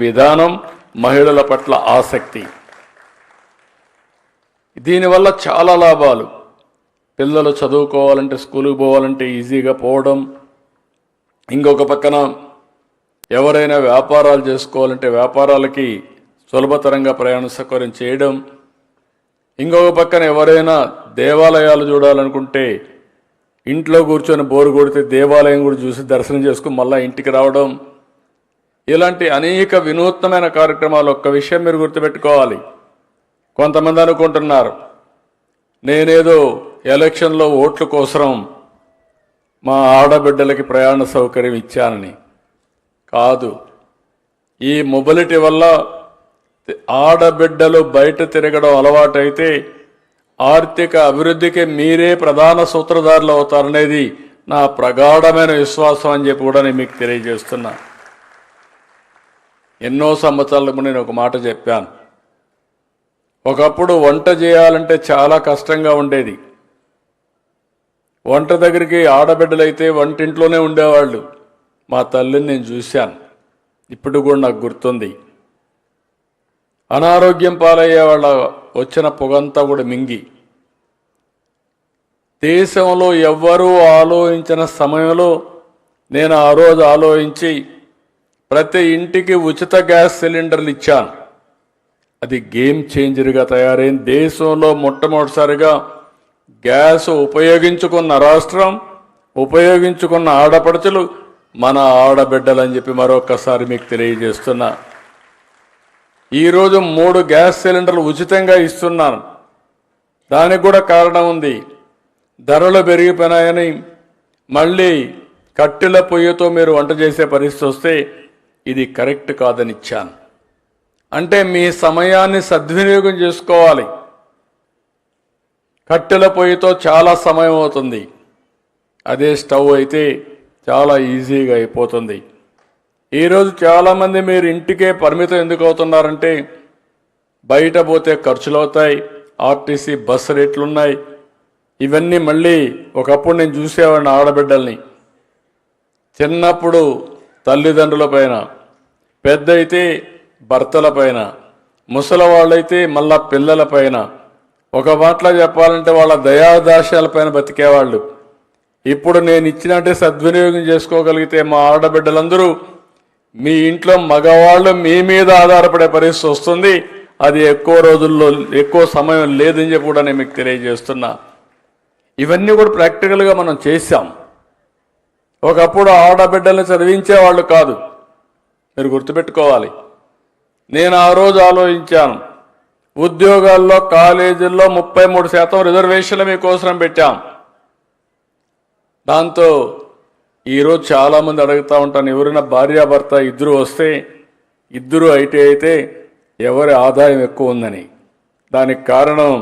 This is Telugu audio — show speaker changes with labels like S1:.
S1: విధానం, మహిళల పట్ల ఆసక్తి. దీనివల్ల చాలా లాభాలు. పిల్లలు చదువుకోవాలంటే, స్కూలుకు పోవాలంటే ఈజీగా పోవడం. ఇంకొక పక్కన ఎవరైనా వ్యాపారాలు చేసుకోవాలంటే వ్యాపారాలకి సులభతరంగా ప్రయాణ సౌకర్యం చేయడం. ఇంకొక పక్కన ఎవరైనా దేవాలయాలు చూడాలనుకుంటే ఇంట్లో కూర్చొని బోరు కొడితే దేవాలయం కూడా చూసి దర్శనం చేసుకుని మళ్ళీ ఇంటికి రావడం. ఇలాంటి అనేక వినూత్నమైన కార్యక్రమాలు. ఒక్క విషయం మీరు గుర్తుపెట్టుకోవాలి. కొంతమంది అనుకుంటున్నారు నేనేదో ఎలక్షన్లో ఓట్ల కోసం మా ఆడబిడ్డలకి ప్రయాణ సౌకర్యం ఇచ్చానని. కాదు. ఈ మొబిలిటీ వల్ల ఆడబిడ్డలు బయట తిరగడం అలవాటైతే ఆర్థిక అభివృద్ధికి మీరే ప్రధాన సూత్రధారులు అవుతారనేది నా ప్రగాఢమైన విశ్వాసం అని చెప్పి కూడా నేను మీకు తెలియజేస్తున్నా. ఎన్నో సంవత్సరాల ముందు నేను ఒక మాట చెప్పాను. ఒకప్పుడు వంట చేయాలంటే చాలా కష్టంగా ఉండేది. వంట దగ్గరికి ఆడబిడ్డలైతే వంటింట్లోనే ఉండేవాళ్ళు. మా తల్లిని నేను చూశాను. ఇప్పుడు కూడా నాకు గుర్తుంది. అనారోగ్యం పాలయ్యే వాళ్ళ వచ్చిన పొగంతా కూడా మింగి, దేశంలో ఎవ్వరూ ఆలోచించిన సమయంలో నేను ఆ రోజు ఆలోచించి ప్రతి ఇంటికి ఉచిత గ్యాస్ సిలిండర్లు ఇచ్చాను. అది గేమ్ చేంజర్గా తయారైంది. దేశంలో మొట్టమొదటిసారిగా గ్యాస్ ఉపయోగించుకున్న రాష్ట్రం, ఉపయోగించుకున్న ఆడపడుచులు మన ఆడబిడ్డలని చెప్పి మరొకసారి మీకు తెలియజేస్తున్నా. ఈరోజు 3 గ్యాస్ సిలిండర్లు ఉచితంగా ఇస్తున్నాను. దానికి కూడా కారణం ఉంది. ధరలు పెరిగిపోయినాయని మళ్ళీ కట్టెల పొయ్యితో మీరు వంట చేసే పరిస్థితి వస్తే ఇది కరెక్ట్ కాదని ఇచ్చాను. అంటే మీ సమయాన్ని సద్వినియోగం చేసుకోవాలి. కట్టెల పొయ్యితో చాలా సమయం అవుతుంది. అదే స్టవ్ అయితే చాలా ఈజీగా అయిపోతుంది. ఈరోజు చాలామంది మీరు ఇంటికే పరిమితం ఎందుకు అవుతున్నారంటే బయట పోతే ఖర్చులు అవుతాయి, ఆర్టీసీ బస్సు రేట్లు ఉన్నాయి. ఇవన్నీ మళ్ళీ ఒకప్పుడు నేను చూసేవాడిని. ఆడబిడ్డల్ని చిన్నప్పుడు తల్లిదండ్రుల పైన, పెద్ద అయితే భర్తల పైన, ముసలి వాళ్ళైతే మళ్ళా పిల్లల పైన, ఒక మాటలో చెప్పాలంటే వాళ్ళ దయాదాశాల పైన బతికేవాళ్ళు. ఇప్పుడు నేను ఇచ్చినట్టే సద్వినియోగం చేసుకోగలిగితే మా ఆడబిడ్డలందరూ మీ ఇంట్లో మగవాళ్ళు మీ మీద ఆధారపడే పరిస్థితి వస్తుంది. అది ఎక్కువ రోజుల్లో ఎక్కువ సమయం లేదని చెప్పి కూడా నేను మీకు తెలియజేస్తున్నా. ఇవన్నీ కూడా ప్రాక్టికల్గా మనం చేశాం. ఒకప్పుడు ఆడబిడ్డల్ని చదివించేవాళ్ళు కాదు. మీరు గుర్తుపెట్టుకోవాలి. నేను ఆ రోజు ఆలోచించాను. ఉద్యోగాల్లో, కాలేజీల్లో 33% రిజర్వేషన్లు మీకోసం పెట్టాం. దాంతో ఈరోజు చాలామంది అడుగుతూ ఉంటాను, ఎవరైనా భార్యాభర్త ఇద్దరు వస్తే, ఇద్దరు ఐటీ అయితే ఎవరి ఆదాయం ఎక్కువ ఉందని. దానికి కారణం